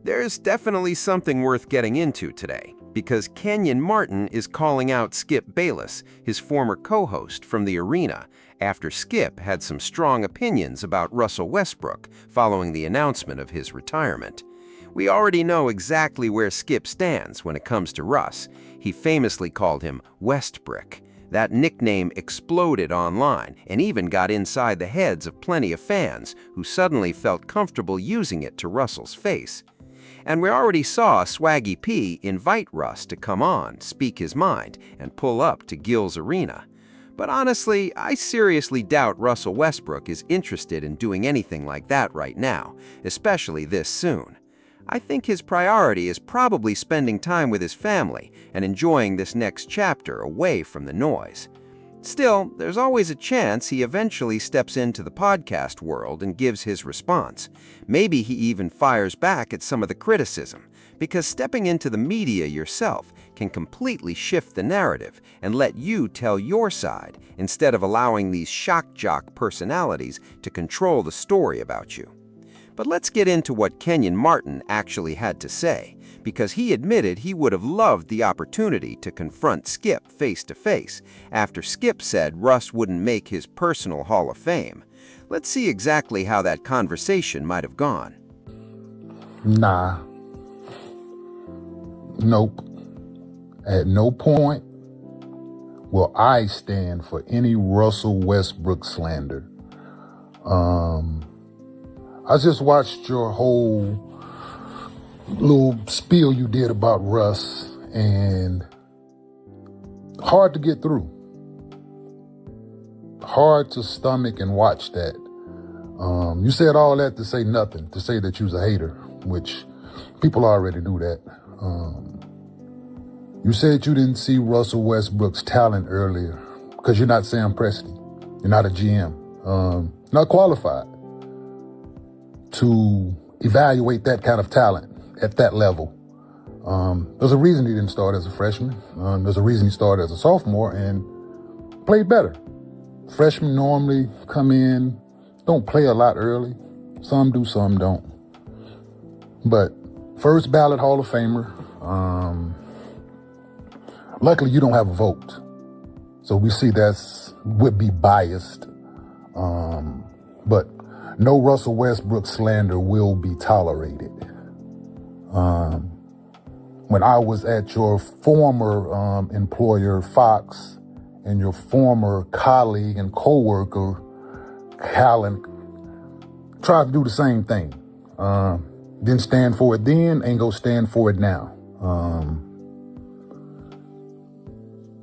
There's definitely something worth getting into today, because Kenyon Martin is calling out Skip Bayless, his former co-host, from the arena, after Skip had some strong opinions about Russell Westbrook following the announcement of his retirement. We already know exactly where Skip stands when it comes to Russ. He famously called him Westbrook. That nickname exploded online and even got inside the heads of plenty of fans who suddenly felt comfortable using it to Russell's face. And we already saw Swaggy P invite Russ to come on, speak his mind, and pull up to Gil's arena. But honestly, I seriously doubt Russell Westbrook is interested in doing anything like that right now, especially this soon. I think his priority is probably spending time with his family and enjoying this next chapter away from the noise. Still, there's always a chance he eventually steps into the podcast world and gives his response. Maybe he even fires back at some of the criticism, because stepping into the media yourself can completely shift the narrative and let you tell your side instead of allowing these shock jock personalities to control the story about you. But let's get into what Kenyon Martin actually had to say, because he admitted he would have loved the opportunity to confront Skip face-to-face after Skip said Russ wouldn't make his personal Hall of Fame. Let's see exactly how that conversation might have gone. Nah. Nope. At no point will I stand for any Russell Westbrook slander. I just watched your whole little spiel you did about Russ, and hard to get through. Hard to stomach and watch that. You said all that to say nothing, to say that you was a hater, which people already do that. You said you didn't see Russell Westbrook's talent earlier because you're not Sam Presti. You're not a GM. Not qualified to evaluate that kind of talent at that level. There's a reason he didn't start as a freshman. There's a reason he started as a sophomore and played better. Freshmen normally come in, don't play a lot early. Some do, some don't. But first ballot Hall of Famer. Luckily, you don't have a vote. So we see would be biased. But no Russell Westbrook slander will be tolerated. When I was at your former employer, Fox, and your former colleague and co-worker, Callan, tried to do the same thing. Didn't stand for it then, ain't gonna stand for it now.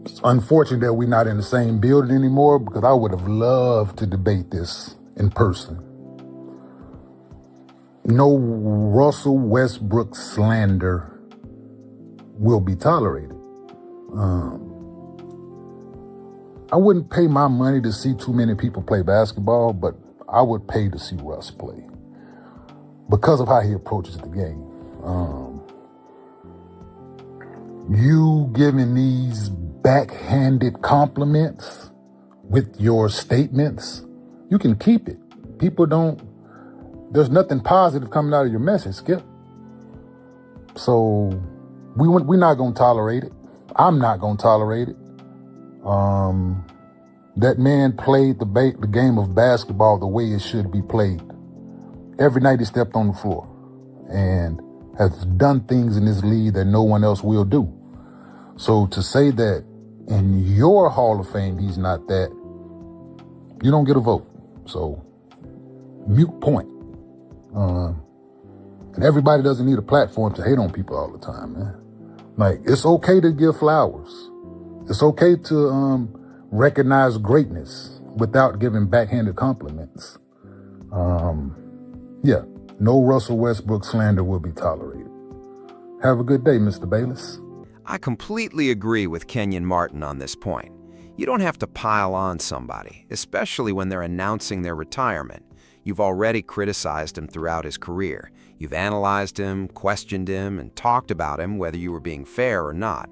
It's unfortunate that we're not in the same building anymore, because I would have loved to debate this in person. No Russell Westbrook slander will be tolerated. I wouldn't pay my money to see too many people play basketball, but I would pay to see Russ play because of how he approaches the game. You giving these backhanded compliments with your statements, you can keep it. There's nothing positive coming out of your message, Skip. So we're not going to tolerate it. I'm not going to tolerate it. That man played the game of basketball the way it should be played. Every night he stepped on the floor and has done things in this league that no one else will do. So to say that in your Hall of Fame he's not that, you don't get a vote. So mute point. And everybody doesn't need a platform to hate on people all the time, man. Like, it's okay to give flowers. It's okay to recognize greatness without giving backhanded compliments. Yeah, no Russell Westbrook slander will be tolerated. Have a good day, Mr. Bayless. I completely agree with Kenyon Martin on this point. You don't have to pile on somebody, especially when they're announcing their retirement. You've already criticized him throughout his career. You've analyzed him, questioned him, and talked about him, whether you were being fair or not.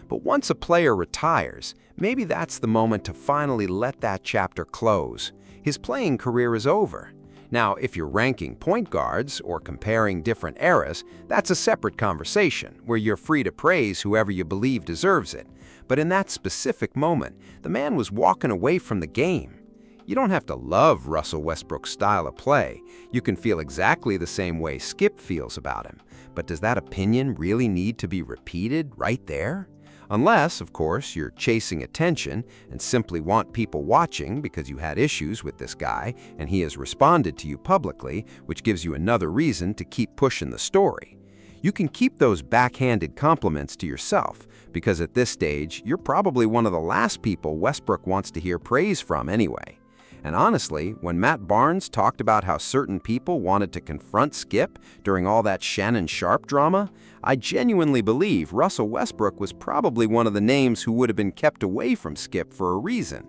But once a player retires, maybe that's the moment to finally let that chapter close. His playing career is over. Now, if you're ranking point guards or comparing different eras, that's a separate conversation where you're free to praise whoever you believe deserves it. But in that specific moment, the man was walking away from the game. You don't have to love Russell Westbrook's style of play. You can feel exactly the same way Skip feels about him. But does that opinion really need to be repeated right there? Unless, of course, you're chasing attention and simply want people watching because you had issues with this guy and he has responded to you publicly, which gives you another reason to keep pushing the story. You can keep those backhanded compliments to yourself because at this stage, you're probably one of the last people Westbrook wants to hear praise from anyway. And honestly, when Matt Barnes talked about how certain people wanted to confront Skip during all that Shannon Sharpe drama, I genuinely believe Russell Westbrook was probably one of the names who would have been kept away from Skip for a reason.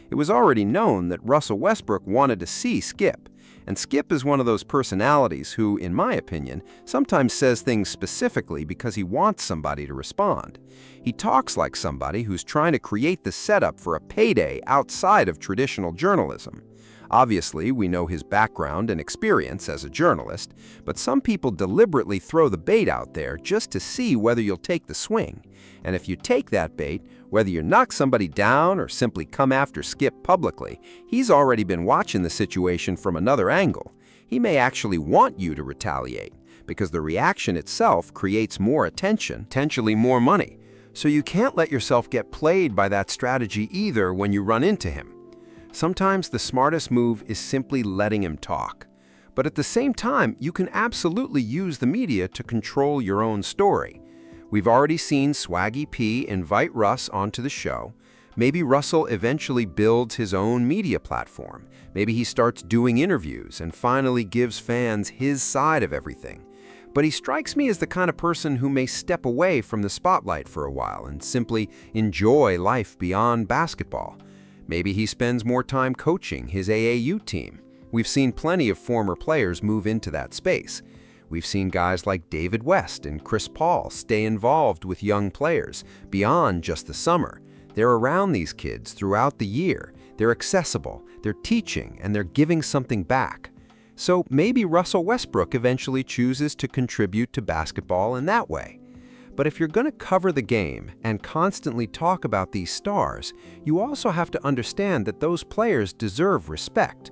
It was already known that Russell Westbrook wanted to see Skip, and Skip is one of those personalities who, in my opinion, sometimes says things specifically because he wants somebody to respond. He talks like somebody who's trying to create the setup for a payday outside of traditional journalism. Obviously, we know his background and experience as a journalist, but some people deliberately throw the bait out there just to see whether you'll take the swing. And if you take that bait, whether you knock somebody down or simply come after Skip publicly, he's already been watching the situation from another angle. He may actually want you to retaliate, because the reaction itself creates more attention, potentially more money. So you can't let yourself get played by that strategy either when you run into him. Sometimes the smartest move is simply letting him talk. But at the same time, you can absolutely use the media to control your own story. We've already seen Swaggy P invite Russ onto the show. Maybe Russell eventually builds his own media platform. Maybe he starts doing interviews and finally gives fans his side of everything. But he strikes me as the kind of person who may step away from the spotlight for a while and simply enjoy life beyond basketball. Maybe he spends more time coaching his AAU team. We've seen plenty of former players move into that space. We've seen guys like David West and Chris Paul stay involved with young players beyond just the summer. They're around these kids throughout the year. They're accessible, they're teaching, and they're giving something back. So maybe Russell Westbrook eventually chooses to contribute to basketball in that way. But if you're going to cover the game and constantly talk about these stars, you also have to understand that those players deserve respect.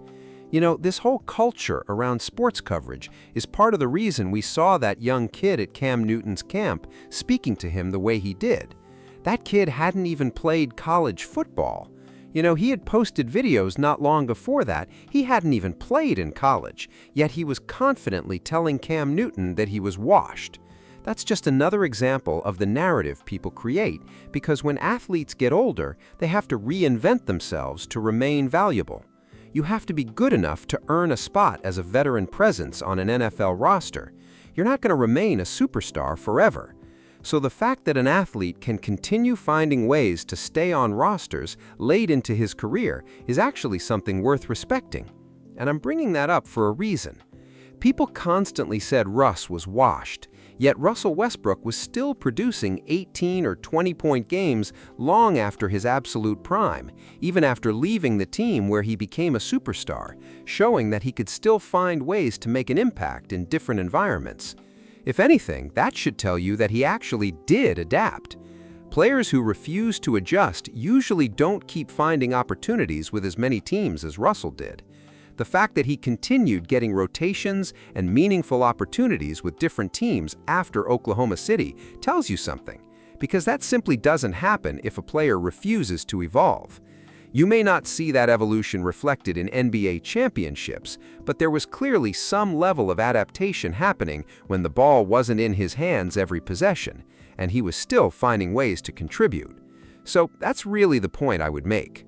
You know, this whole culture around sports coverage is part of the reason we saw that young kid at Cam Newton's camp speaking to him the way he did. That kid hadn't even played college football. You know, he had posted videos not long before that. He hadn't even played in college, yet he was confidently telling Cam Newton that he was washed. That's just another example of the narrative people create, because when athletes get older, they have to reinvent themselves to remain valuable. You have to be good enough to earn a spot as a veteran presence on an NFL roster. You're not going to remain a superstar forever. So the fact that an athlete can continue finding ways to stay on rosters late into his career is actually something worth respecting. And I'm bringing that up for a reason. People constantly said Russ was washed, yet Russell Westbrook was still producing 18 or 20-point games long after his absolute prime, even after leaving the team where he became a superstar, showing that he could still find ways to make an impact in different environments. If anything, that should tell you that he actually did adapt. Players who refuse to adjust usually don't keep finding opportunities with as many teams as Russell did. The fact that he continued getting rotations and meaningful opportunities with different teams after Oklahoma City tells you something, because that simply doesn't happen if a player refuses to evolve. You may not see that evolution reflected in NBA championships, but there was clearly some level of adaptation happening when the ball wasn't in his hands every possession, and he was still finding ways to contribute. So that's really the point I would make.